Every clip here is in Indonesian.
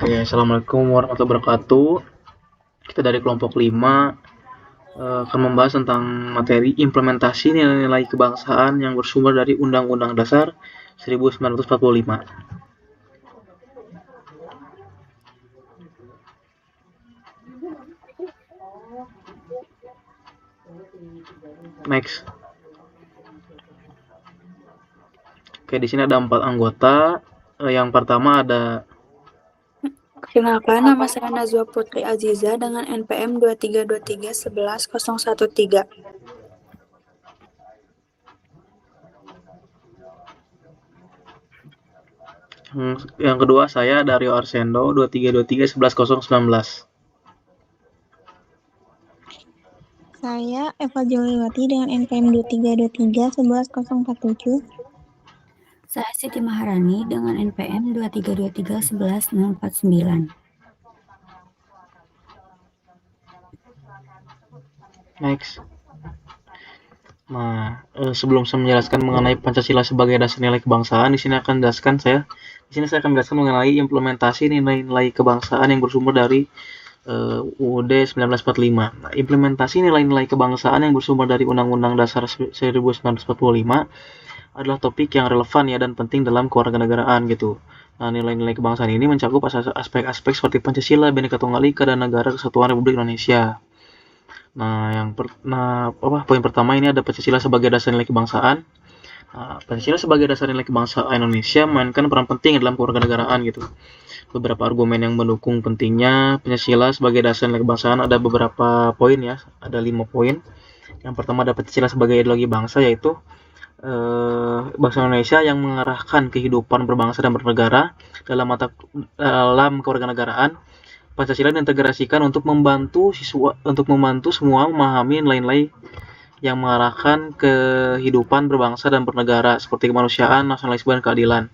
Oke, Assalamualaikum warahmatullahi wabarakatuh. Kita dari kelompok 5 akan membahas tentang materi implementasi nilai-nilai kebangsaan yang bersumber dari Undang-Undang Dasar 1945. Next. Oke, di sini ada 4 anggota. Yang pertama ada Perkenalkan, nama saya Nazwa Putri Aziza dengan NPM 2323111013. yang kedua saya Dario Arsendo 2323111019. Saya Eva Juliwati dengan NPM 23231147. Saya Siti Maharani dengan NPM 23231149. Next. Nah, sebelum saya menjelaskan mengenai Pancasila sebagai dasar nilai kebangsaan, di sini saya akan menjelaskan mengenai implementasi nilai-nilai kebangsaan yang bersumber dari UUD 1945. Nah, implementasi nilai-nilai kebangsaan yang bersumber dari Undang-Undang Dasar 1945 adalah topik yang relevan ya dan penting dalam kewarganegaraan gitu. Nah, nilai-nilai kebangsaan ini mencakup aspek-aspek seperti Pancasila, Bhinneka Tunggal Ika, dan Negara Kesatuan Republik Indonesia. Poin pertama ini ada Pancasila sebagai dasar nilai kebangsaan. Pancasila sebagai dasar nilai kebangsaan Indonesia memainkan peran penting dalam kewarganegaraan gitu. Beberapa argumen yang mendukung pentingnya Pancasila sebagai dasar nilai kebangsaan ada beberapa poin ya, ada 5 poin. Yang pertama ada Pancasila sebagai ideologi bangsa, yaitu bangsa Indonesia yang mengarahkan kehidupan berbangsa dan bernegara dalam kewarganegaraan. Pancasila diintegrasikan untuk membantu semua memahami nilai-nilai yang mengarahkan kehidupan berbangsa dan bernegara seperti kemanusiaan, nasionalisme, dan keadilan.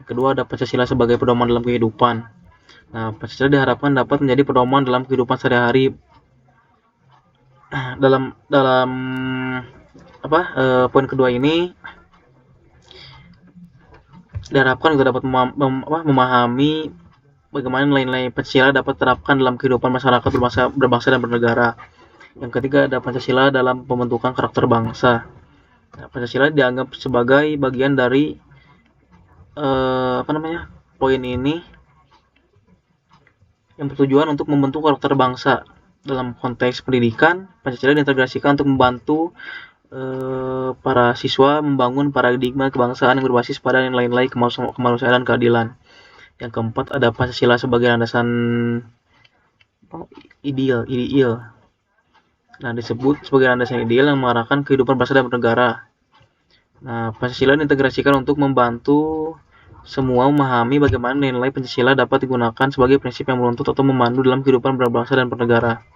Kedua ada Pancasila sebagai pedoman dalam kehidupan. Nah, Pancasila diharapkan dapat menjadi pedoman dalam kehidupan sehari-hari. Poin kedua ini diharapkan juga dapat memahami bagaimana nilai-nilai Pancasila dapat terapkan dalam kehidupan masyarakat berbangsa dan bernegara. Yang ketiga ada Pancasila dalam pembentukan karakter bangsa. Nah, Pancasila dianggap sebagai bagian dari poin ini yang bertujuan untuk membentuk karakter bangsa. Dalam konteks pendidikan, Pancasila diintegrasikan untuk membantu para siswa membangun paradigma kebangsaan yang berbasis pada nilai-nilai kemanusiaan dan keadilan. Yang keempat ada Pancasila sebagai landasan ideal. Nah, disebut sebagai landasan ideal yang mengarahkan kehidupan bangsa dan bernegara. Nah, Pancasila diintegrasikan untuk membantu semua memahami bagaimana nilai Pancasila dapat digunakan sebagai prinsip yang menuntut atau memandu dalam kehidupan berbangsa dan bernegara.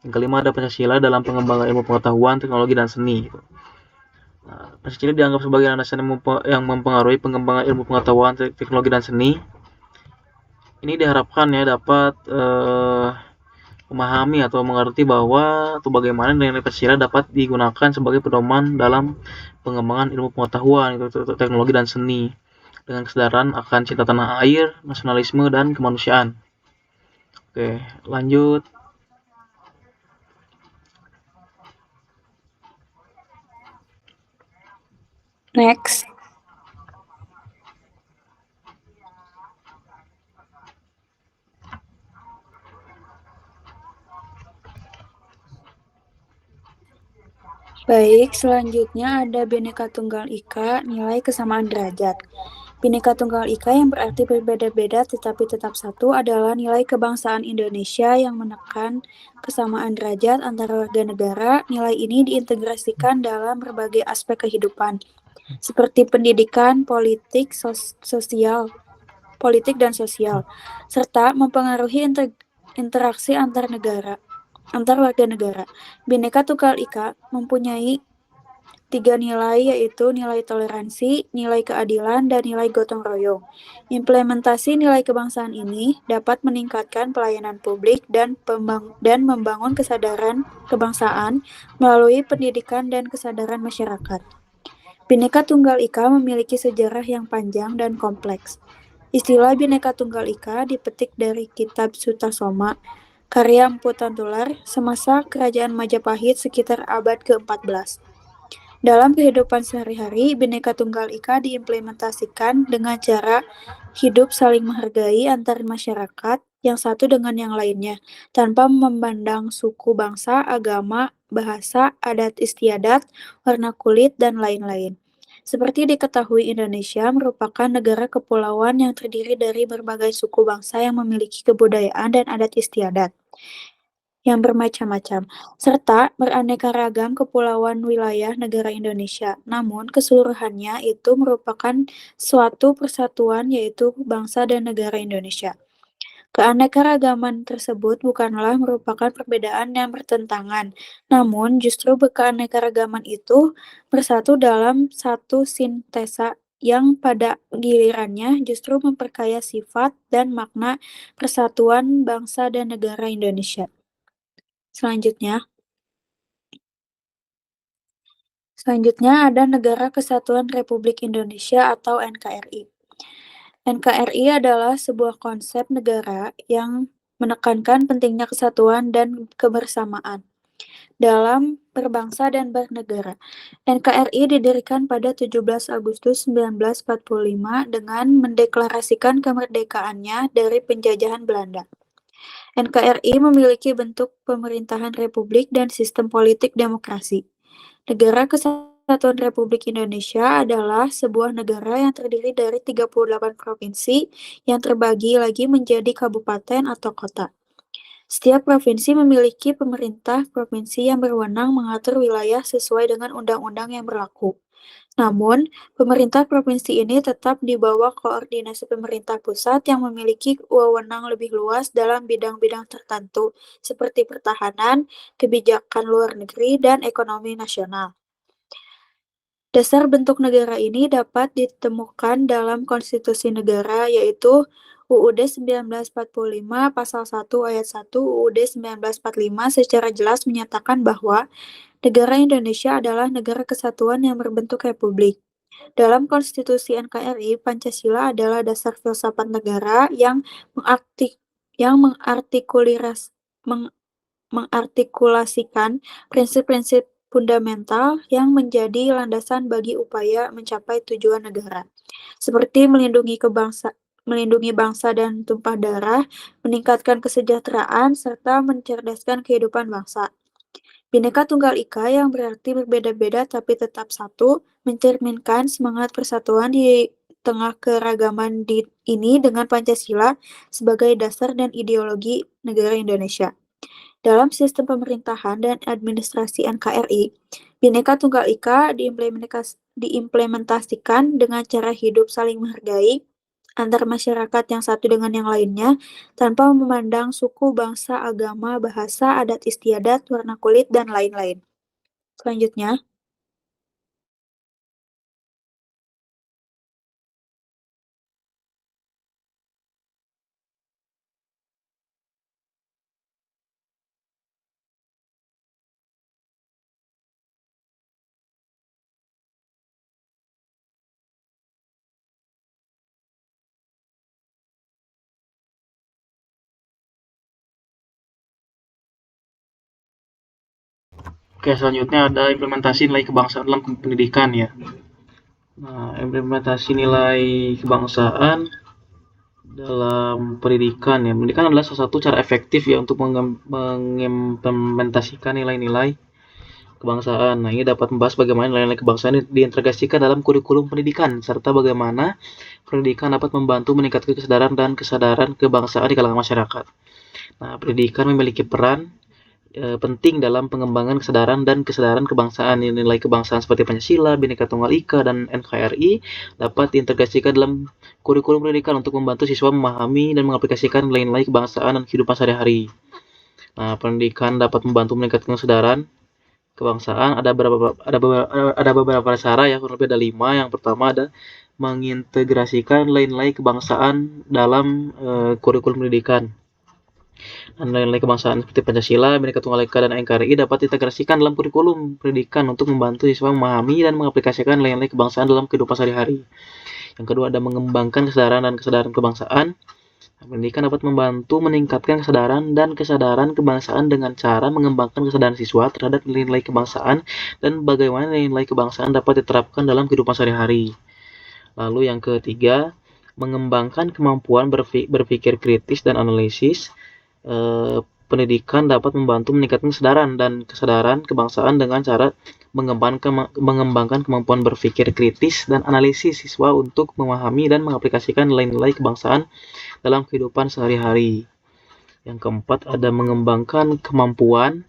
Yang kelima ada Pancasila dalam pengembangan ilmu pengetahuan, teknologi, dan seni. Nah, Pancasila dianggap sebagai landasan yang mempengaruhi pengembangan ilmu pengetahuan, teknologi, dan seni. Ini diharapkan ya dapat memahami atau mengerti bagaimana nilai Pancasila dapat digunakan sebagai pedoman dalam pengembangan ilmu pengetahuan, teknologi, dan seni dengan kesadaran akan cinta tanah air, nasionalisme, dan kemanusiaan. Oke, lanjut. Next. Baik, selanjutnya ada Bhinneka Tunggal Ika, nilai kesamaan derajat. Bhinneka Tunggal Ika yang berarti berbeda-beda tetapi tetap satu adalah nilai kebangsaan Indonesia yang menekan kesamaan derajat antara warga negara. Nilai ini diintegrasikan dalam berbagai aspek kehidupan, seperti pendidikan, politik dan sosial, serta mempengaruhi interaksi antar warga negara. Bhinneka Tunggal Ika mempunyai 3 nilai, yaitu nilai toleransi, nilai keadilan, dan nilai gotong royong. Implementasi nilai kebangsaan ini dapat meningkatkan pelayanan publik dan membangun kesadaran kebangsaan melalui pendidikan dan kesadaran masyarakat. Bhinneka Tunggal Ika memiliki sejarah yang panjang dan kompleks. Istilah Bhinneka Tunggal Ika dipetik dari kitab Sutasoma, karya Empu Tantular, semasa Kerajaan Majapahit sekitar abad ke-14. Dalam kehidupan sehari-hari, Bhinneka Tunggal Ika diimplementasikan dengan cara hidup saling menghargai antar masyarakat yang satu dengan yang lainnya, tanpa memandang suku, bangsa, agama, bahasa, adat istiadat, warna kulit, dan lain-lain. Seperti diketahui, Indonesia merupakan negara kepulauan yang terdiri dari berbagai suku bangsa yang memiliki kebudayaan dan adat istiadat yang bermacam-macam, serta beraneka ragam kepulauan wilayah negara Indonesia. Namun, keseluruhannya itu merupakan suatu persatuan, yaitu bangsa dan negara Indonesia. Keanekaragaman tersebut bukanlah merupakan perbedaan yang bertentangan, namun justru keanekaragaman itu bersatu dalam satu sintesa yang pada gilirannya justru memperkaya sifat dan makna persatuan bangsa dan negara Indonesia. Selanjutnya ada Negara Kesatuan Republik Indonesia atau NKRI. NKRI adalah sebuah konsep negara yang menekankan pentingnya kesatuan dan kebersamaan dalam berbangsa dan bernegara. NKRI didirikan pada 17 Agustus 1945 dengan mendeklarasikan kemerdekaannya dari penjajahan Belanda. NKRI memiliki bentuk pemerintahan republik dan sistem politik demokrasi. Negara Kesatuan Republik Indonesia adalah sebuah negara yang terdiri dari 38 provinsi yang terbagi lagi menjadi kabupaten atau kota. Setiap provinsi memiliki pemerintah provinsi yang berwenang mengatur wilayah sesuai dengan undang-undang yang berlaku. Namun, pemerintah provinsi ini tetap di bawah koordinasi pemerintah pusat yang memiliki wewenang lebih luas dalam bidang-bidang tertentu, seperti pertahanan, kebijakan luar negeri, dan ekonomi nasional. Dasar bentuk negara ini dapat ditemukan dalam konstitusi negara, yaitu UUD 1945 Pasal 1 Ayat 1 UUD 1945 secara jelas menyatakan bahwa negara Indonesia adalah negara kesatuan yang berbentuk republik. Dalam konstitusi NKRI, Pancasila adalah dasar filsafat negara yang mengartikulasikan prinsip-prinsip fundamental yang menjadi landasan bagi upaya mencapai tujuan negara, seperti melindungi bangsa dan tumpah darah, meningkatkan kesejahteraan, serta mencerdaskan kehidupan bangsa. Bhinneka Tunggal Ika yang berarti berbeda-beda tapi tetap satu, mencerminkan semangat persatuan di tengah keragaman ini dengan Pancasila sebagai dasar dan ideologi negara Indonesia. Dalam sistem pemerintahan dan administrasi NKRI, Bhinneka Tunggal Ika diimplementasikan dengan cara hidup saling menghargai antar masyarakat yang satu dengan yang lainnya, tanpa memandang suku, bangsa, agama, bahasa, adat istiadat, warna kulit, dan lain-lain. Selanjutnya, Oke, selanjutnya ada implementasi nilai kebangsaan dalam pendidikan ya. Nah, implementasi nilai kebangsaan dalam pendidikan ya. Pendidikan adalah salah satu cara efektif ya untuk mengimplementasikan nilai-nilai kebangsaan. Nah, ini dapat membahas bagaimana nilai-nilai kebangsaan diintegrasikan dalam kurikulum pendidikan serta bagaimana pendidikan dapat membantu meningkatkan kesadaran kebangsaan di kalangan masyarakat. Nah, pendidikan memiliki peran penting dalam pengembangan kesadaran kebangsaan. Nilai kebangsaan seperti Pancasila, Bhinneka Tunggal Ika, dan NKRI dapat diintegrasikan dalam kurikulum pendidikan untuk membantu siswa memahami dan mengaplikasikan nilai-nilai kebangsaan dan kehidupan sehari-hari. Nah, pendidikan dapat membantu meningkatkan kesadaran kebangsaan. Ada beberapa cara ya, kurang lebih ada 5. Yang pertama ada mengintegrasikan nilai-nilai kebangsaan dalam kurikulum pendidikan. Nilai-nilai kebangsaan seperti Pancasila, Bhinneka Tunggal Ika, dan NKRI dapat diintegrasikan dalam kurikulum pendidikan untuk membantu siswa memahami dan mengaplikasikan nilai-nilai kebangsaan dalam kehidupan sehari-hari. Yang kedua ada mengembangkan kesadaran dan kesadaran kebangsaan. Pendidikan dapat membantu meningkatkan kesadaran dan kesadaran kebangsaan dengan cara mengembangkan kesadaran siswa terhadap nilai-nilai kebangsaan dan bagaimana nilai-nilai kebangsaan dapat diterapkan dalam kehidupan sehari-hari. Lalu yang ketiga, mengembangkan kemampuan berpikir kritis dan analisis. Pendidikan dapat membantu meningkatkan kesadaran dan kesadaran kebangsaan dengan cara mengembangkan kemampuan berpikir kritis dan analisis siswa untuk memahami dan mengaplikasikan nilai-nilai kebangsaan dalam kehidupan sehari-hari. Yang keempat ada mengembangkan kemampuan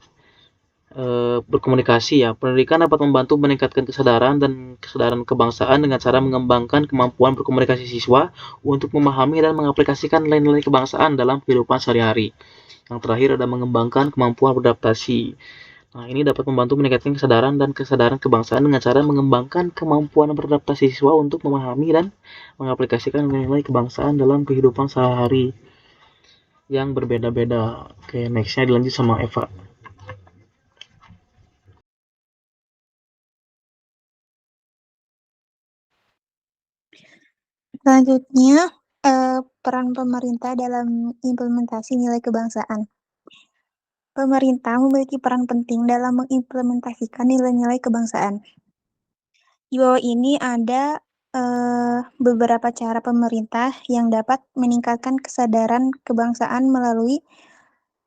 berkomunikasi ya. Pendidikan dapat membantu meningkatkan kesadaran dan kesadaran kebangsaan dengan cara mengembangkan kemampuan berkomunikasi siswa untuk memahami dan mengaplikasikan nilai-nilai kebangsaan dalam kehidupan sehari-hari. Yang terakhir ada mengembangkan kemampuan beradaptasi. Nah, ini dapat membantu meningkatkan kesadaran dan kesadaran kebangsaan dengan cara mengembangkan kemampuan beradaptasi siswa untuk memahami dan mengaplikasikan nilai-nilai kebangsaan dalam kehidupan sehari-hari yang berbeda-beda. Oke, nextnya dilanjut sama Eva. Selanjutnya, peran pemerintah dalam implementasi nilai kebangsaan. Pemerintah memiliki peran penting dalam mengimplementasikan nilai-nilai kebangsaan. Di bawah ini ada beberapa cara pemerintah yang dapat meningkatkan kesadaran kebangsaan melalui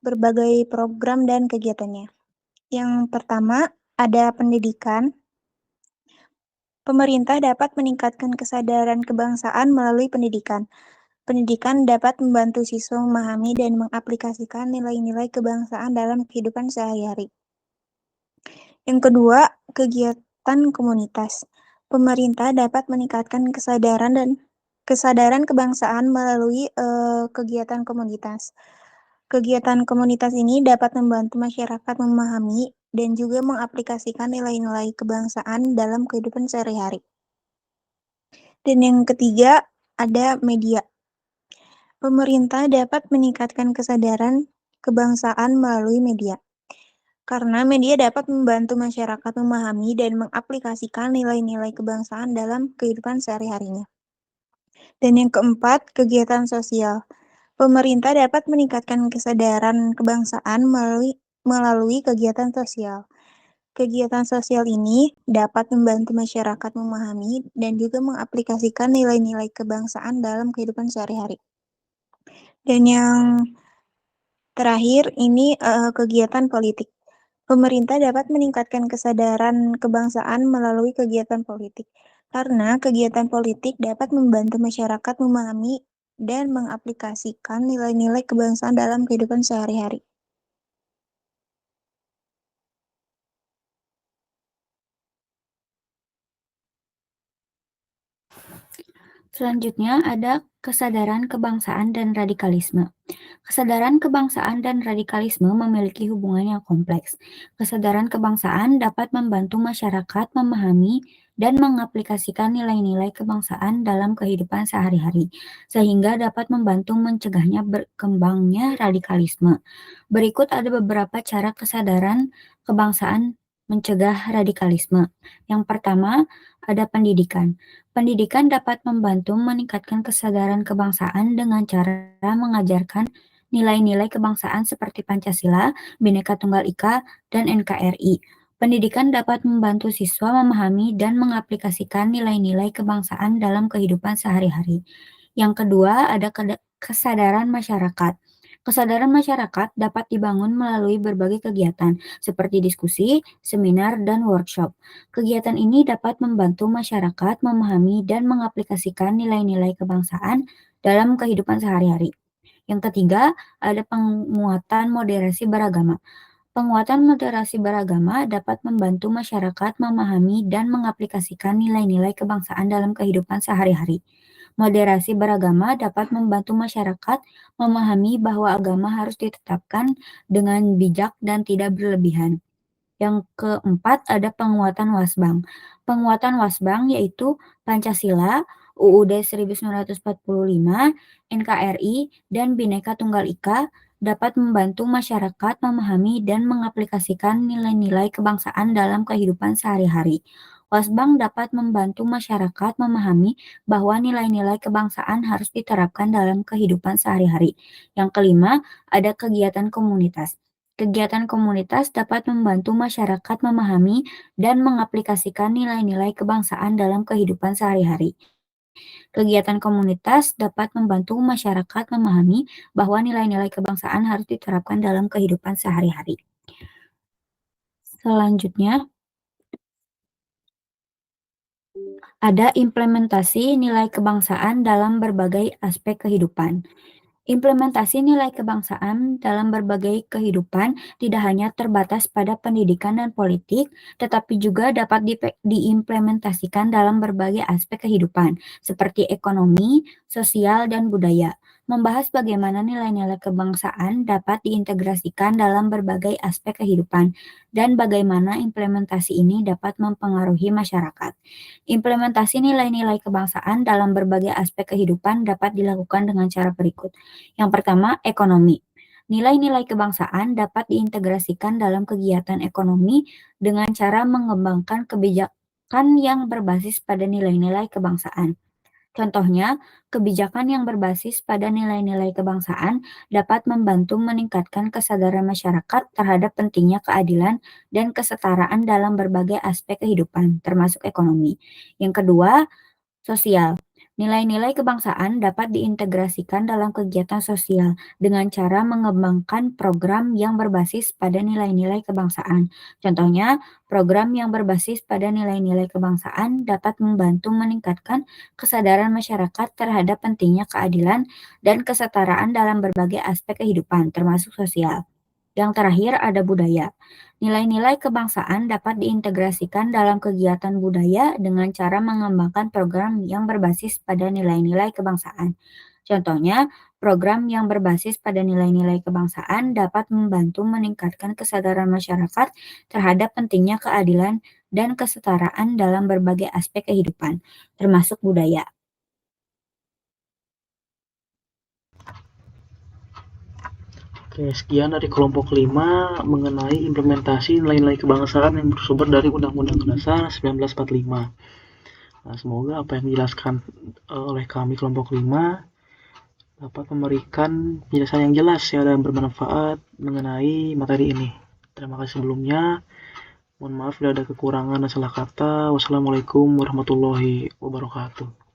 berbagai program dan kegiatannya. Yang pertama, ada pendidikan. Pemerintah dapat meningkatkan kesadaran kebangsaan melalui pendidikan. Pendidikan dapat membantu siswa memahami dan mengaplikasikan nilai-nilai kebangsaan dalam kehidupan sehari-hari. Yang kedua, kegiatan komunitas. Pemerintah dapat meningkatkan kesadaran kebangsaan melalui kegiatan komunitas. Kegiatan komunitas ini dapat membantu masyarakat memahami dan juga mengaplikasikan nilai-nilai kebangsaan dalam kehidupan sehari-hari. Dan yang ketiga, ada media. Pemerintah dapat meningkatkan kesadaran kebangsaan melalui media. Karena media dapat membantu masyarakat memahami dan mengaplikasikan nilai-nilai kebangsaan dalam kehidupan sehari-harinya. Dan yang keempat, kegiatan sosial. Pemerintah dapat meningkatkan kesadaran kebangsaan melalui kegiatan sosial. Kegiatan sosial ini dapat membantu masyarakat memahami dan juga mengaplikasikan nilai-nilai kebangsaan dalam kehidupan sehari-hari. Dan yang terakhir ini kegiatan politik. Pemerintah dapat meningkatkan kesadaran kebangsaan melalui kegiatan politik. Karena kegiatan politik dapat membantu masyarakat memahami dan mengaplikasikan nilai-nilai kebangsaan dalam kehidupan sehari-hari. Selanjutnya ada kesadaran kebangsaan dan radikalisme. Kesadaran kebangsaan dan radikalisme memiliki hubungan yang kompleks. Kesadaran kebangsaan dapat membantu masyarakat memahami dan mengaplikasikan nilai-nilai kebangsaan dalam kehidupan sehari-hari, sehingga dapat membantu mencegahnya berkembangnya radikalisme. Berikut ada beberapa cara kesadaran kebangsaan mencegah radikalisme. Yang pertama, ada pendidikan. Pendidikan dapat membantu meningkatkan kesadaran kebangsaan dengan cara mengajarkan nilai-nilai kebangsaan seperti Pancasila, Bhinneka Tunggal Ika, dan NKRI. Pendidikan dapat membantu siswa memahami dan mengaplikasikan nilai-nilai kebangsaan dalam kehidupan sehari-hari. Yang kedua, ada kesadaran masyarakat. Kesadaran masyarakat dapat dibangun melalui berbagai kegiatan, seperti diskusi, seminar, dan workshop. Kegiatan ini dapat membantu masyarakat memahami dan mengaplikasikan nilai-nilai kebangsaan dalam kehidupan sehari-hari. Yang ketiga, ada penguatan moderasi beragama. Penguatan moderasi beragama dapat membantu masyarakat memahami dan mengaplikasikan nilai-nilai kebangsaan dalam kehidupan sehari-hari. Moderasi beragama dapat membantu masyarakat memahami bahwa agama harus ditetapkan dengan bijak dan tidak berlebihan. Yang keempat ada penguatan Wasbang. Penguatan Wasbang yaitu Pancasila, UUD 1945, NKRI, dan Bhinneka Tunggal Ika dapat membantu masyarakat memahami dan mengaplikasikan nilai-nilai kebangsaan dalam kehidupan sehari-hari. Wasbang dapat membantu masyarakat memahami bahwa nilai-nilai kebangsaan harus diterapkan dalam kehidupan sehari-hari. Yang kelima, ada kegiatan komunitas. Kegiatan komunitas dapat membantu masyarakat memahami dan mengaplikasikan nilai-nilai kebangsaan dalam kehidupan sehari-hari. Kegiatan komunitas dapat membantu masyarakat memahami bahwa nilai-nilai kebangsaan harus diterapkan dalam kehidupan sehari-hari. Selanjutnya, ada implementasi nilai kebangsaan dalam berbagai aspek kehidupan. Implementasi nilai kebangsaan dalam berbagai kehidupan tidak hanya terbatas pada pendidikan dan politik, tetapi juga dapat diimplementasikan dalam berbagai aspek kehidupan, seperti ekonomi, sosial, dan budaya. Membahas bagaimana nilai-nilai kebangsaan dapat diintegrasikan dalam berbagai aspek kehidupan, dan bagaimana implementasi ini dapat mempengaruhi masyarakat. Implementasi nilai-nilai kebangsaan dalam berbagai aspek kehidupan dapat dilakukan dengan cara berikut. Yang pertama, ekonomi. Nilai-nilai kebangsaan dapat diintegrasikan dalam kegiatan ekonomi dengan cara mengembangkan kebijakan yang berbasis pada nilai-nilai kebangsaan. Contohnya, kebijakan yang berbasis pada nilai-nilai kebangsaan dapat membantu meningkatkan kesadaran masyarakat terhadap pentingnya keadilan dan kesetaraan dalam berbagai aspek kehidupan, termasuk ekonomi. Yang kedua, sosial. Nilai-nilai kebangsaan dapat diintegrasikan dalam kegiatan sosial dengan cara mengembangkan program yang berbasis pada nilai-nilai kebangsaan. Contohnya, program yang berbasis pada nilai-nilai kebangsaan dapat membantu meningkatkan kesadaran masyarakat terhadap pentingnya keadilan dan kesetaraan dalam berbagai aspek kehidupan, termasuk sosial. Yang terakhir ada budaya. Nilai-nilai kebangsaan dapat diintegrasikan dalam kegiatan budaya dengan cara mengembangkan program yang berbasis pada nilai-nilai kebangsaan. Contohnya, program yang berbasis pada nilai-nilai kebangsaan dapat membantu meningkatkan kesadaran masyarakat terhadap pentingnya keadilan dan kesetaraan dalam berbagai aspek kehidupan, termasuk budaya. Oke, sekian dari kelompok 5 mengenai implementasi nilai-nilai kebangsaan yang bersumber dari Undang-Undang Dasar 1945. Nah, semoga apa yang dijelaskan oleh kami kelompok 5 dapat memberikan penjelasan yang jelas ya dan bermanfaat mengenai materi ini. Terima kasih sebelumnya. Mohon maaf bila ada kekurangan dan salah kata. Wassalamualaikum warahmatullahi wabarakatuh.